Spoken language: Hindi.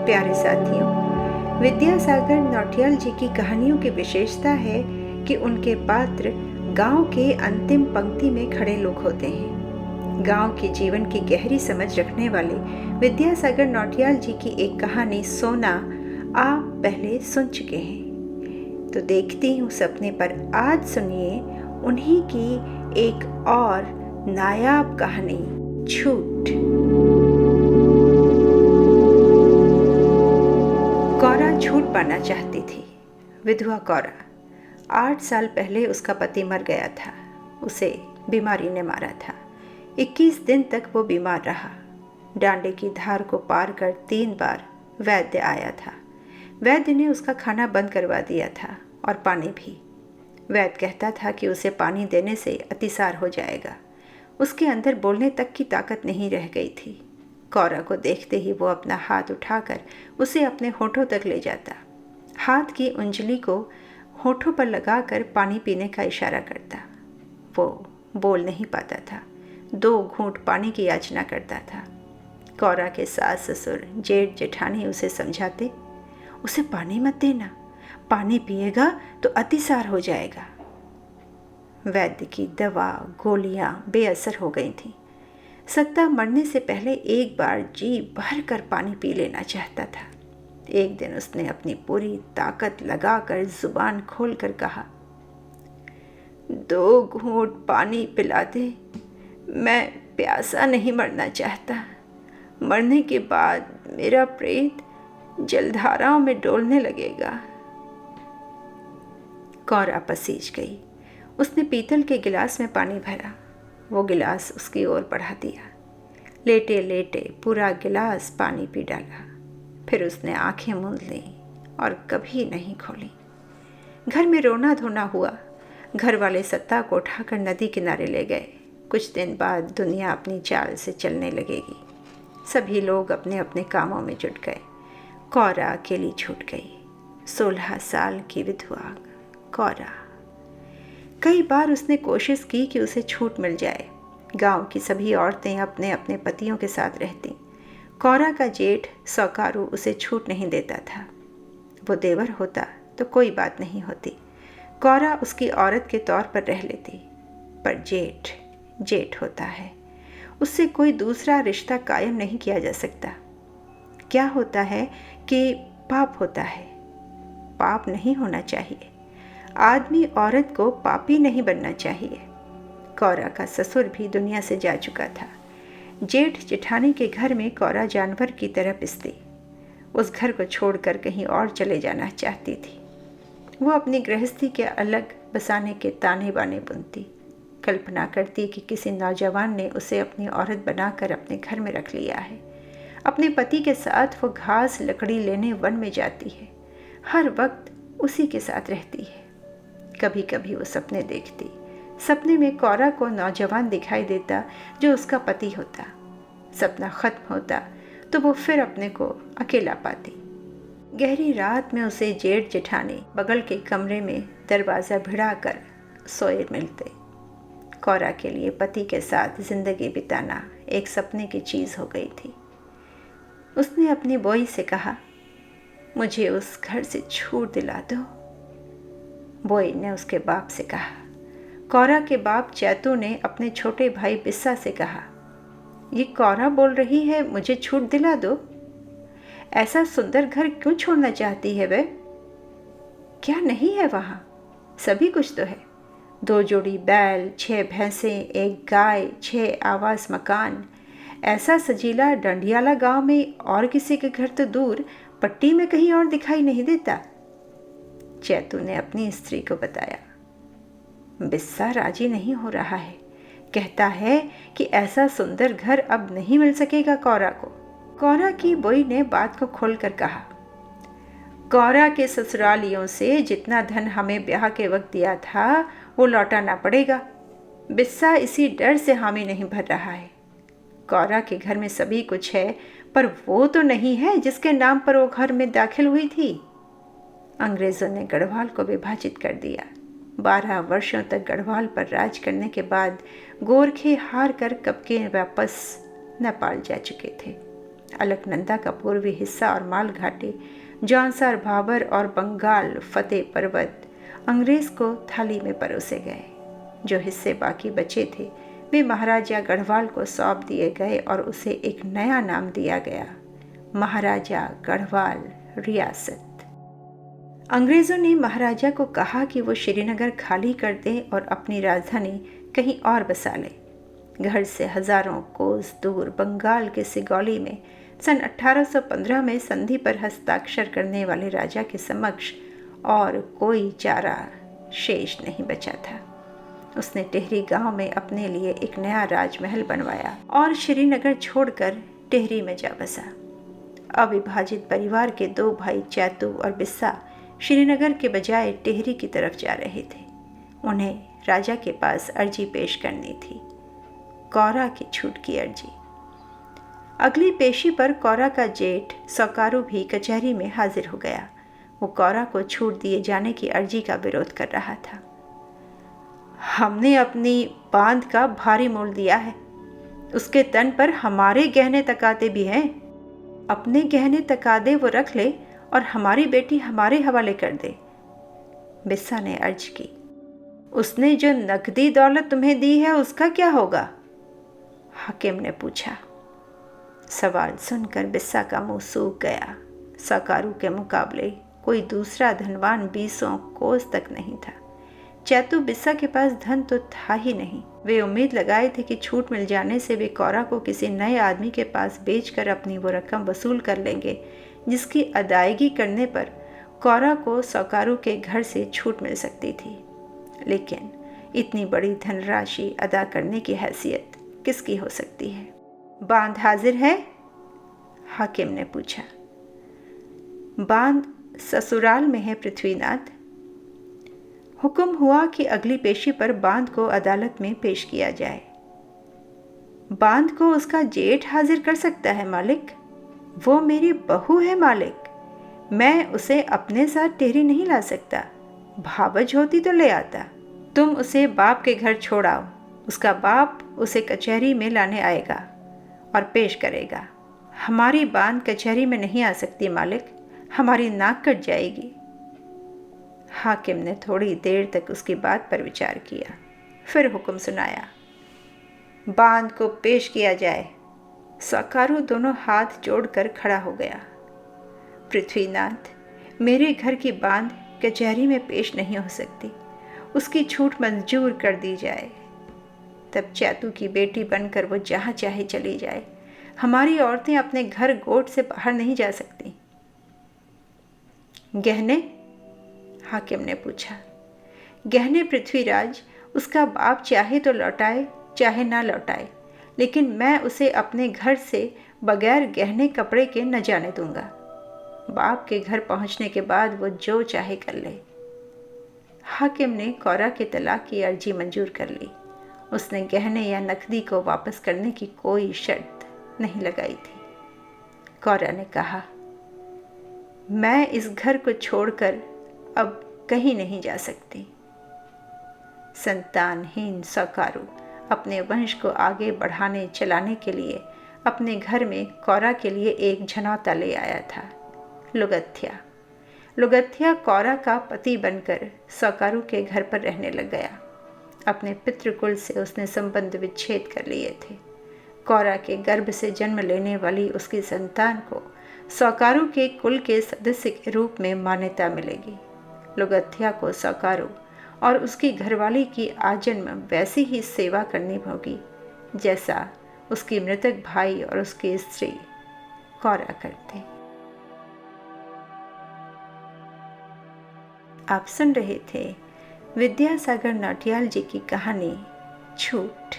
प्यारे साथियों, विद्यासागर नौटियाल जी की कहानियों की विशेषता है कि उनके पात्र गांव के अंतिम पंक्ति में खड़े लोग होते हैं। गांव के जीवन की गहरी समझ रखने वाले विद्यासागर नौटियाल जी की एक कहानी सोना आप पहले सुन चुके हैं। तो देखती हूँ सपने पर आज सुनिए उन्हीं की एक और नायाब कहानी, झूठ। कौरा झूठ पाना चाहती थी। विधवा कौरा। 8 साल पहले उसका पति मर गया था। उसे बीमारी ने मारा था। 21 दिन तक वो बीमार रहा। डांडे की धार को पार कर 3 बार वैद्य आया था। वैद्य ने उसका खाना बंद करवा दिया था और पानी भी। वैद्य कहता था कि उसे पानी देने से अतिसार हो जाएगा। उसके अंदर बोलने तक की ताकत नहीं रह गई थी। कौरा को देखते ही वो अपना हाथ उठाकर उसे अपने होठों तक ले जाता। हाथ की उंगली को होठों पर लगाकर पानी पीने का इशारा करता। वो बोल नहीं पाता था। 2 घूंट पानी की याचना करता था। कौरा के सास ससुर जेठ जेठानी उसे समझाते, उसे पानी मत देना, पानी पिएगा तो अतिसार हो जाएगा। वैद्य की दवा गोलियां बेअसर हो गई थीं। सत्ता मरने से पहले एक बार जी भर कर पानी पी लेना चाहता था। एक दिन उसने अपनी पूरी ताकत लगाकर जुबान खोलकर कहा, 2 घूंट पानी पिला दे, मैं प्यासा नहीं मरना चाहता। मरने के बाद मेरा प्रेत जलधाराओं में डोलने लगेगा। कौरा पसीज गई। उसने पीतल के गिलास में पानी भरा। वो गिलास उसकी ओर बढ़ा दिया। लेटे लेटे पूरा गिलास पानी पी डाला। फिर उसने आंखें मूंद लीं और कभी नहीं खोली। घर में रोना धोना हुआ। घर वाले सत्ता को उठाकर नदी किनारे ले गए। कुछ दिन बाद दुनिया अपनी चाल से चलने लगेगी। सभी लोग अपने अपने कामों में जुट गए। कौरा अकेली छूट गई। 16 साल की विधवा कौरा। कई बार उसने कोशिश की कि उसे छूट मिल जाए। गांव की सभी औरतें अपने अपने पतियों के साथ रहती। कौरा का जेठ सौकारू उसे छूट नहीं देता था। वो देवर होता तो कोई बात नहीं होती। कौरा उसकी औरत के तौर पर रह लेती। पर जेठ जेठ होता है। उससे कोई दूसरा रिश्ता कायम नहीं किया जा सकता। क्या होता है कि पाप होता है। पाप नहीं होना चाहिए। आदमी औरत को पापी नहीं बनना चाहिए। कौरा का ससुर भी दुनिया से जा चुका था। जेठ जेठानी के घर में कौरा जानवर की तरह पिसती। उस घर को छोड़कर कहीं और चले जाना चाहती थी। वो अपनी गृहस्थी के अलग बसाने के ताने बाने बुनती। कल्पना करती कि किसी नौजवान ने उसे अपनी औरत बनाकर अपने घर में रख लिया है। अपने पति के साथ वो घास लकड़ी लेने वन में जाती है। हर वक्त उसी के साथ रहती है। कभी कभी वो सपने देखती। सपने में कौरा को नौजवान दिखाई देता जो उसका पति होता। सपना खत्म होता तो वो फिर अपने को अकेला पाती। गहरी रात में उसे जेठ जेठानी बगल के कमरे में दरवाज़ा भिड़ाकर सोए मिलते। कौरा के लिए पति के साथ जिंदगी बिताना एक सपने की चीज़ हो गई थी। उसने अपनी बोई से कहा, मुझे उस घर से छूट दिला दो। बोई ने उसके बाप से कहा। कौरा के बाप चैतू ने अपने छोटे भाई बिस्सा से कहा, ये कौरा बोल रही है मुझे छूट दिला दो। ऐसा सुंदर घर क्यों छोड़ना चाहती है वह? क्या नहीं है वहाँ? सभी कुछ तो है। 2 जोड़ी बैल, 6 भैंसें, 1 गाय, 6 आवास मकान। ऐसा सजीला डंडियाला गांव में और किसी के घर तो दूर, पट्टी में कहीं और दिखाई नहीं देता। चैतू ने अपनी स्त्री को बताया। बिस्सा राजी नहीं हो रहा है। कहता है कि ऐसा सुंदर घर अब नहीं मिल सकेगा कौरा को। कौरा की बोई ने बात को खोलकर कहा, कौरा के ससुरालियों से जितना धन हमें ब्याह के वक्त दिया था वो लौटाना पड़ेगा। बिस्सा इसी डर से हामी नहीं भर रहा है। कौरा के घर में सभी कुछ है पर वो तो नहीं है जिसके नाम पर वो घर में दाखिल हुई थी। अंग्रेज़ों ने गढ़वाल को विभाजित कर दिया। 12 वर्षों तक गढ़वाल पर राज करने के बाद गोरखे हार कर कब के वापस नेपाल जा चुके थे। अलकनंदा का पूर्वी हिस्सा और माल घाटी, जौनसार, भाबर और बंगाल फतेह पर्वत अंग्रेज को थाली में परोसे गए। जो हिस्से बाकी बचे थे वे महाराजा गढ़वाल को सौंप दिए गए और उसे एक नया नाम दिया गया, महाराजा गढ़वाल रियासत। अंग्रेज़ों ने महाराजा को कहा कि वो श्रीनगर खाली कर दे और अपनी राजधानी कहीं और बसा ले। घर से हजारों कोस दूर बंगाल के सिगौली में सन 1815 में संधि पर हस्ताक्षर करने वाले राजा के समक्ष और कोई चारा शेष नहीं बचा था। उसने टेहरी गांव में अपने लिए एक नया राजमहल बनवाया और श्रीनगर छोड़कर टेहरी में जा बसा। अविभाजित परिवार के 2 भाई चैतू और बिस्सा श्रीनगर के बजाय टेहरी की तरफ जा रहे थे। उन्हें राजा के पास अर्जी पेश करनी थी, कौरा की छूट की अर्जी। अगली पेशी पर कौरा का जेठ सौकारू भी कचहरी में हाजिर हो गया। वो कौरा को छूट दिए जाने की अर्जी का विरोध कर रहा था। हमने अपनी बांध का भारी मोल दिया है, उसके तन पर हमारे गहने तकाते भी हैं। अपने गहने तकादे वो रख ले और हमारी बेटी हमारे हवाले कर दे, बिस्सा ने अर्ज की। उसने जो नकदी दौलत तुम्हें दी है उसका क्या होगा? हाकिम ने पूछा। सवाल सुनकर बिस्सा का मुंह सूख गया। सौकारू के मुकाबले कोई दूसरा धनवान 20 कोस तक नहीं था। चैतू बिस्सा के पास धन तो था ही नहीं। वे उम्मीद लगाए थे कि छूट मिल जाने से वे कौरा को किसी नए आदमी के पास बेचकर अपनी वो रकम वसूल कर लेंगे जिसकी अदायगी करने पर कौरा को सौकारू के घर से छूट मिल सकती थी। लेकिन इतनी बड़ी धनराशि अदा करने की हैसियत किसकी हो सकती है? बांध हाजिर है? हाकिम ने पूछा। बांध ससुराल में है पृथ्वीनाथ। हुक्म हुआ कि अगली पेशी पर बांध को अदालत में पेश किया जाए। बांध को उसका जेठ हाजिर कर सकता है मालिक। वो मेरी बहू है मालिक। मैं उसे अपने साथ टेहरी नहीं ला सकता। भावज होती तो ले आता। तुम उसे बाप के घर छोड़ाओ। उसका बाप उसे कचहरी में लाने आएगा और पेश करेगा। हमारी बांध कचहरी में नहीं आ सकती मालिक, हमारी नाक कट जाएगी। हाकिम ने थोड़ी देर तक उसकी बात पर विचार किया, फिर हुक्म सुनाया, बांध को पेश किया जाए। सौकारू दोनों हाथ जोड़कर खड़ा हो गया। पृथ्वीनाथ, मेरे घर की बांध कचहरी में पेश नहीं हो सकती। उसकी छूट मंजूर कर दी जाए। तब चैतू की बेटी बनकर वो जहाँ चाहे चली जाए। हमारी औरतें अपने घर गोट से बाहर नहीं जा सकती। गहने? हाकिम ने पूछा। गहने पृथ्वीराज, उसका बाप चाहे तो लौटाए चाहे ना लौटाए, लेकिन मैं उसे अपने घर से बगैर गहने कपड़े के न जाने दूंगा। बाप के घर पहुंचने के बाद वो जो चाहे कर ले। हाकिम ने कौरा के तलाक की अर्जी मंजूर कर ली। उसने गहने या नकदी को वापस करने की कोई शर्त नहीं लगाई थी। कौरा ने कहा, मैं इस घर को छोड़कर अब कहीं नहीं जा सकती। संतानहीन सौकारू अपने वंश को आगे बढ़ाने चलाने के लिए अपने घर में कौरा के लिए एक झनौता ले आया था, लुगथ्या। लुगथ्या कौरा का पति बनकर सौकारू के घर पर रहने लग गया। अपने पितृकुल से उसने संबंध विच्छेद कर लिए थे। कौरा के गर्भ से जन्म लेने वाली उसकी संतान को सौकारू के कुल के सदस्य के रूप में मान्यता मिलेगी। लुगथ्या को सौकारू और उसकी घरवाली की आजन्म वैसी ही सेवा करनी होगी जैसा उसकी मृतक भाई और उसकी स्त्री कौरा करते। आप सुन रहे थे विद्यासागर नौटियाल जी की कहानी छूट।